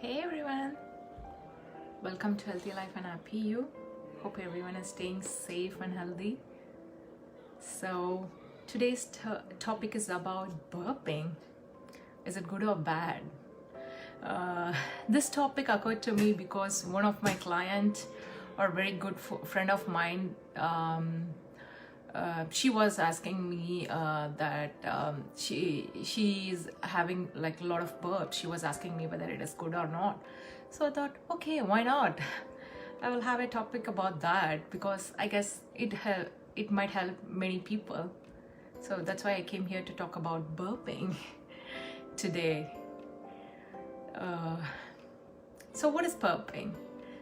Hey everyone, welcome to Healthy Life and Happy You. Hope everyone is staying safe and healthy. So today's topic is about burping. Is it good or bad? This topic occurred to me because one of my client or very good friend of mine, she was asking me that she's having like a lot of burps. She was asking me whether it is good or not. So I thought, okay, why not? I will have a topic about that because I guess it might help many people. So that's why I came here to talk about burping today. So what is burping?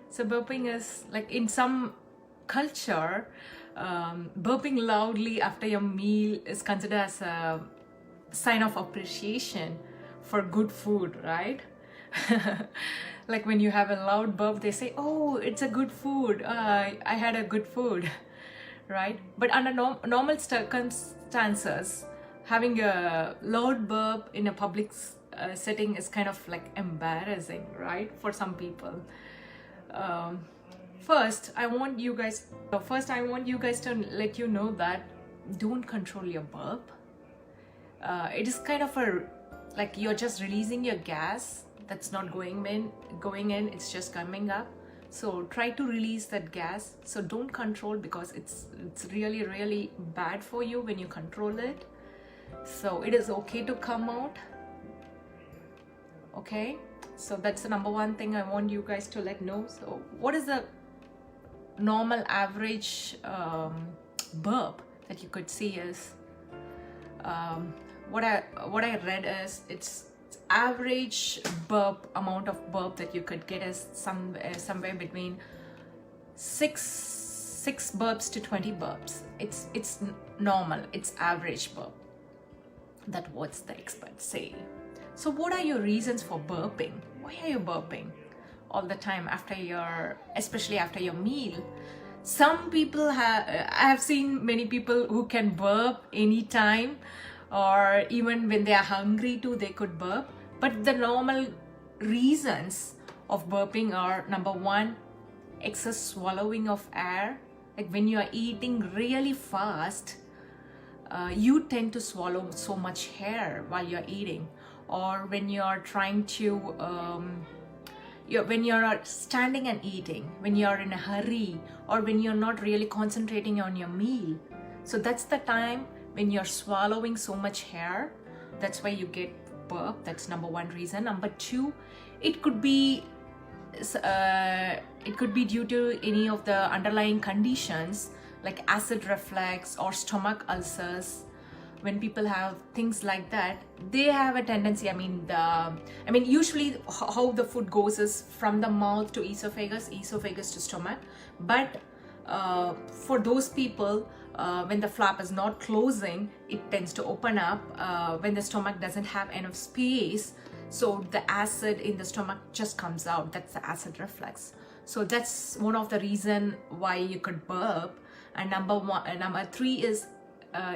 So burping is like in some culture, burping loudly after your meal is considered as a sign of appreciation for good food, right? Like when you have a loud burp, they say, oh, it's a good food. I had a good food, right? But under normal circumstances, having a loud burp in a public setting is kind of like embarrassing, right? For some people. First, I want you guys to let you know that don't control your burp. It is kind of like you're just releasing your gas that's not going in, it's just coming up. So try to release that gas. So don't control, because it's really bad for you when you control it. So it is okay to come out. Okay, so that's the number one thing I want you guys to know. So what is the normal average burp that you could see is what I read is it's average amount of burp that you could get is somewhere between 6 burps to 20 burps. It's normal, it's average burp. That's what the experts say. So what are your reasons for burping? Why are you burping all the time especially after your meal? Some people I have seen many people who can burp anytime, or even when they are hungry too, they could burp. But the normal reasons of burping are, number one, excess swallowing of air. Like when you are eating really fast, you tend to swallow so much air while you're eating. Or when you're trying to when you're standing and eating, when you're in a hurry, or when you're not really concentrating on your meal. So that's the time when you're swallowing so much air. That's why you get burp. That's number one reason. Number two, it could be due to any of the underlying conditions like acid reflux or stomach ulcers. When people have things like that, they have a tendency, usually how the food goes is from the mouth to esophagus to stomach. But for those people, when the flap is not closing, it tends to open up when the stomach doesn't have enough space. So the acid in the stomach just comes out. That's the acid reflux. So that's one of the reasons why you could burp. And number three is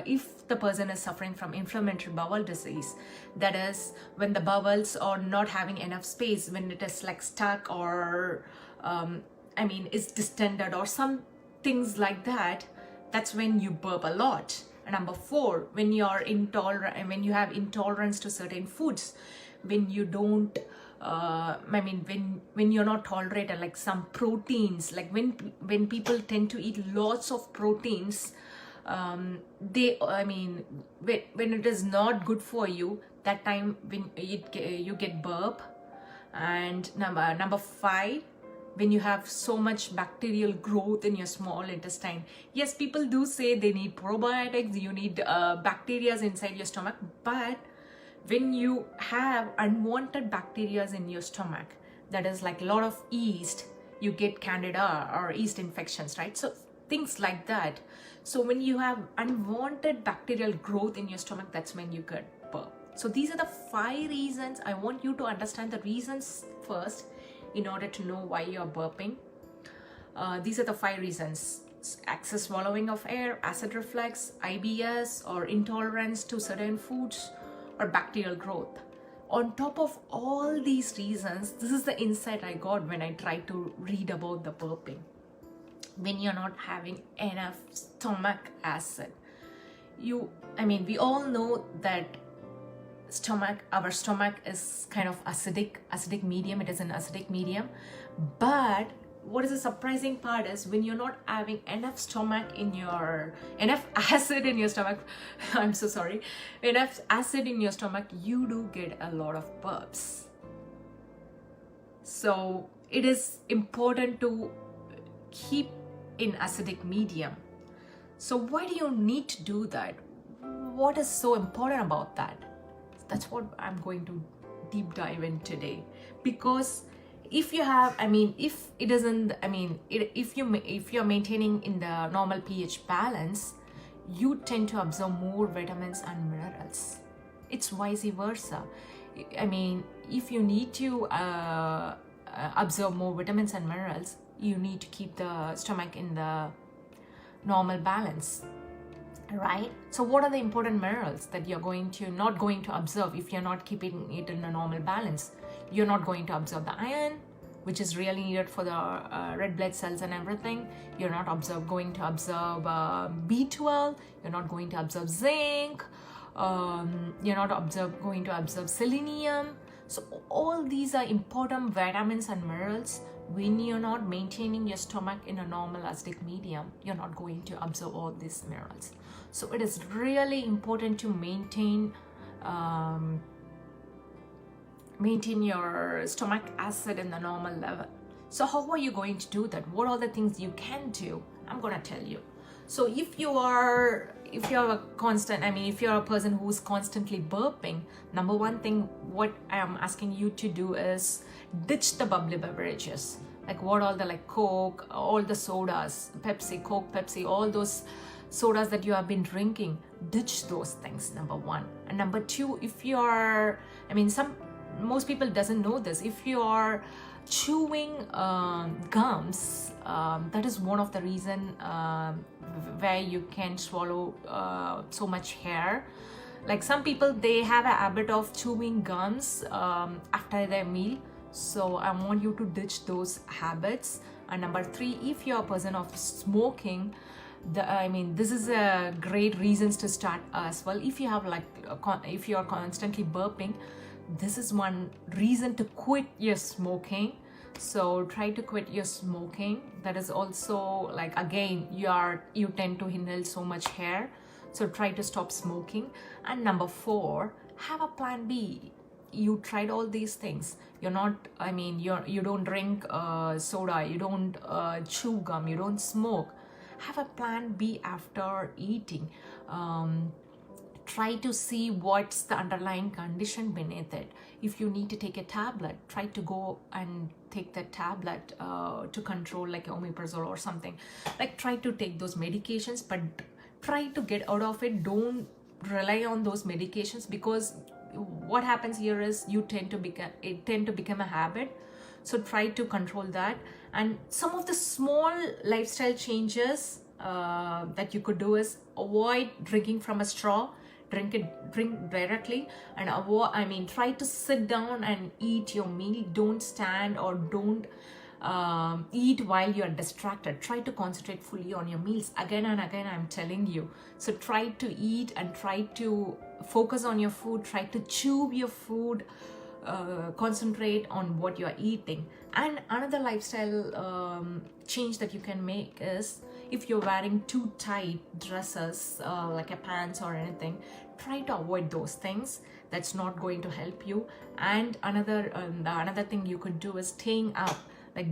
if the person is suffering from inflammatory bowel disease, that is when the bowels are not having enough space, when it is like stuck or is distended or some things like that, that's when you burp a lot. And number four, when you have intolerance to certain foods, when you don't when you're not tolerated like some proteins, like when people tend to eat lots of proteins, when it is not good for you, that time when you get burp. And number five, when you have so much bacterial growth in your small intestine. Yes, people do say they need probiotics, you need bacteria inside your stomach, but when you have unwanted bacteria in your stomach, that is like a lot of yeast, you get candida or yeast infections, right? So things like that. So when you have unwanted bacterial growth in your stomach, that's when you get burp. So these are the 5 reasons. I want you to understand the reasons first in order to know why you're burping. These are the 5 reasons: excess swallowing of air, acid reflux, IBS or intolerance to certain foods, or bacterial growth. on top of all these reasons, this is the insight I got when I tried to read about the burping. When you're not having enough stomach acid, we all know that our stomach is kind of acidic medium. It is an acidic medium. But what is the surprising part is when you're not having enough acid in your stomach, I'm so sorry, enough acid in your stomach, you do get a lot of burps. So it is important to keep in acidic medium. So why do you need to do that? What is so important about that? That's what I'm going to deep dive in today. Because if you have, if you're maintaining in the normal pH balance, you tend to absorb more vitamins and minerals. It's vice versa. If you need to absorb more vitamins and minerals, you need to keep the stomach in the normal balance, right? So what are the important minerals that you're not going to absorb if you're not keeping it in a normal balance? You're not going to absorb the iron, which is really needed for the red blood cells and everything. You're not going to absorb B12. You're not going to absorb zinc. You're not going to absorb selenium. So all these are important vitamins and minerals. When you're not maintaining your stomach in a normal acidic medium, you're not going to absorb all these minerals. So it is really important to maintain your stomach acid in the normal level. So how are you going to do that? What are the things you can do? I'm going to tell you. So if you're a person who's constantly burping, number one thing what I am asking you to do is ditch the bubbly beverages. Like what all the Coke, all the sodas, Coke, Pepsi, all those sodas that you have been drinking, ditch those things, number one. And number two, if you're, most people doesn't know this, if you're chewing gums, that is one of the reason where you can swallow so much hair. Like some people, they have a habit of chewing gums after their meal. So I want you to ditch those habits. And number three, if you're a person of smoking, this is a great reasons to start as well. If you have if you're constantly burping, this is one reason to quit your smoking. So try to quit your smoking. That is also again, you tend to inhale so much hair. So try to stop smoking. And number four, have a plan B. You tried all these things. You're not, you don't drink soda, you don't chew gum, you don't smoke. Have a plan B after eating. Try to see what's the underlying condition beneath it. If you need to take a tablet, try to go and take that tablet to control omeprazole or something. Try to take those medications, but try to get out of it. Don't rely on those medications, because what happens here is it tend to become a habit. So try to control that. And some of the small lifestyle changes that you could do is avoid drinking from a straw. Drink directly, and try to sit down and eat your meal. Don't stand or don't eat while you're distracted. Try to concentrate fully on your meals. Again and again, I'm telling you. So try to eat and try to focus on your food. Try to chew your food. Concentrate on what you're eating. And another lifestyle change that you can make is, if you're wearing too tight dresses, like a pants or anything, try to avoid those things. That's not going to help you. And another thing you could do is staying up.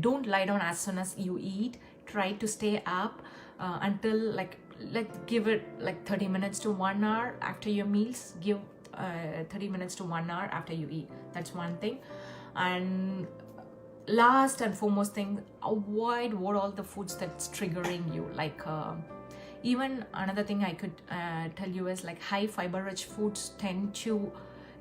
Don't lie down as soon as you eat. Try to stay up until give it 30 minutes to 1 hour after your meals. Give 30 minutes to 1 hour after you eat. That's one thing. And last and foremost thing, avoid what all the foods that's triggering you. Even another thing I could tell you is high fiber rich foods tend to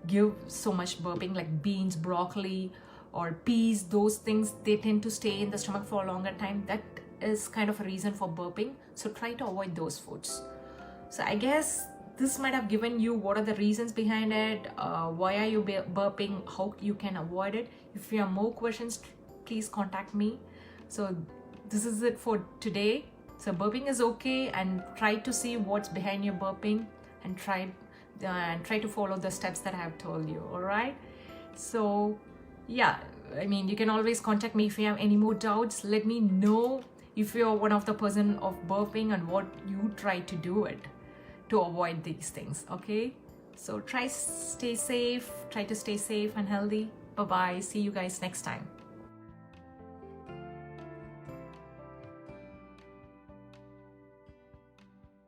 give so much burping, like beans, broccoli or peas. Those things, they tend to stay in the stomach for a longer time. That is kind of a reason for burping. So try to avoid those foods. So I guess this might have given you what are the reasons behind it, why are you burping, how you can avoid it. If you have more questions, please contact me. So this is it for today. So burping is okay, and try to see what's behind your burping, and try to follow the steps that I have told you. All right, so yeah, I mean, you can always contact me if you have any more doubts. Let me know if you're one of the person of burping and what you try to do it to avoid these things. Okay, so try to stay safe and healthy. Bye bye, see you guys next time.